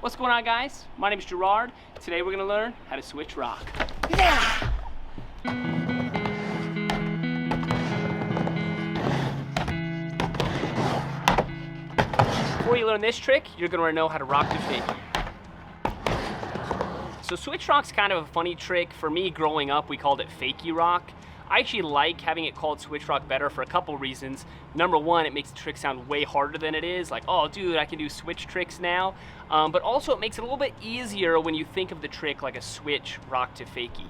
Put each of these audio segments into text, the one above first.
What's going on, guys? My name is Gerard. Today we're gonna learn how to switch rock. Before you learn this trick, you're gonna know how to rock to fakie. So switch rock's kind of a funny trick. For me, growing up, we called it fakie rock. I actually like having it called switch rock better for a couple reasons. Number one, it makes the trick sound way harder than it is. Like, oh dude, I can do switch tricks now. But also it makes it a little bit easier when you think of the trick like a switch rock to fakie.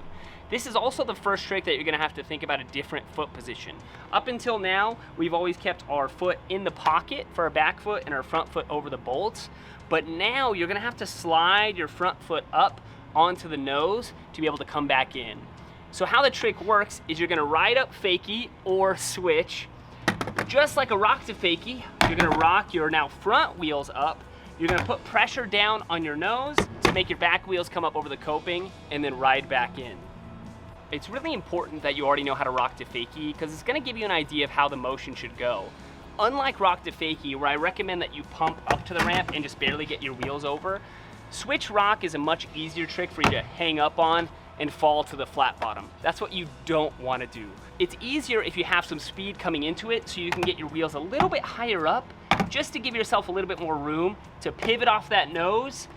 This is also the first trick that you're gonna have to think about a different foot position. Up until now, we've always kept our foot in the pocket for our back foot and our front foot over the bolts. But now you're gonna have to slide your front foot up onto the nose to be able to come back in. So how the trick works is you're gonna ride up fakie or switch. Just like a rock to fakie, you're gonna rock your now front wheels up. You're gonna put pressure down on your nose to make your back wheels come up over the coping and then ride back in. It's really important that you already know how to rock to fakie because it's gonna give you an idea of how the motion should go. Unlike rock to fakie, where I recommend that you pump up to the ramp and just barely get your wheels over, switch rock is a much easier trick for you to hang up on and fall to the flat bottom. That's what you don't want to do. It's easier if you have some speed coming into it so you can get your wheels a little bit higher up just to give yourself a little bit more room to pivot off that nose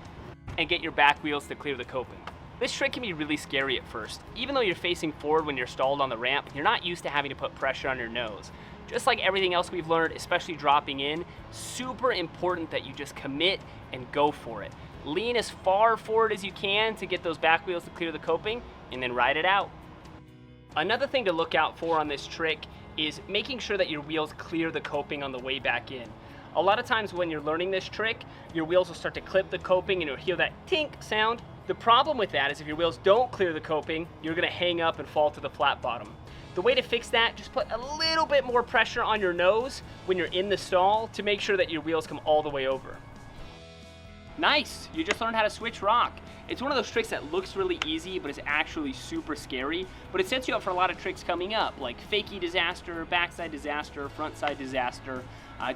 and get your back wheels to clear the coping. This trick can be really scary at first. Even though you're facing forward when you're stalled on the ramp, you're not used to having to put pressure on your nose. Just like everything else we've learned, especially dropping in, super important that you just commit and go for it. Lean as far forward as you can to get those back wheels to clear the coping, and then ride it out. Another thing to look out for on this trick is making sure that your wheels clear the coping on the way back in. A lot of times when you're learning this trick, your wheels will start to clip the coping and you'll hear that tink sound. The problem with that is if your wheels don't clear the coping, you're gonna hang up and fall to the flat bottom. The way to fix that, just put a little bit more pressure on your nose when you're in the stall to make sure that your wheels come all the way over. Nice, you just learned how to switch rock. It's one of those tricks that looks really easy, but is actually super scary, but it sets you up for a lot of tricks coming up, like fakie disaster, backside disaster, frontside disaster.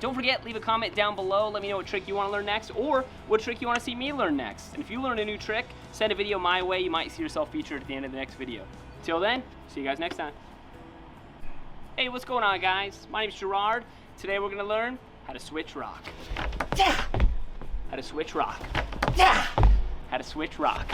Don't forget, leave a comment down below, let me know what trick you wanna learn next, or what trick you wanna see me learn next. And if you learn a new trick, send a video my way, you might see yourself featured at the end of the next video. Till then, see you guys next time. Hey, what's going on, guys? My name's Gerard. Today we're gonna learn how to switch rock. How to switch rock. How to switch rock.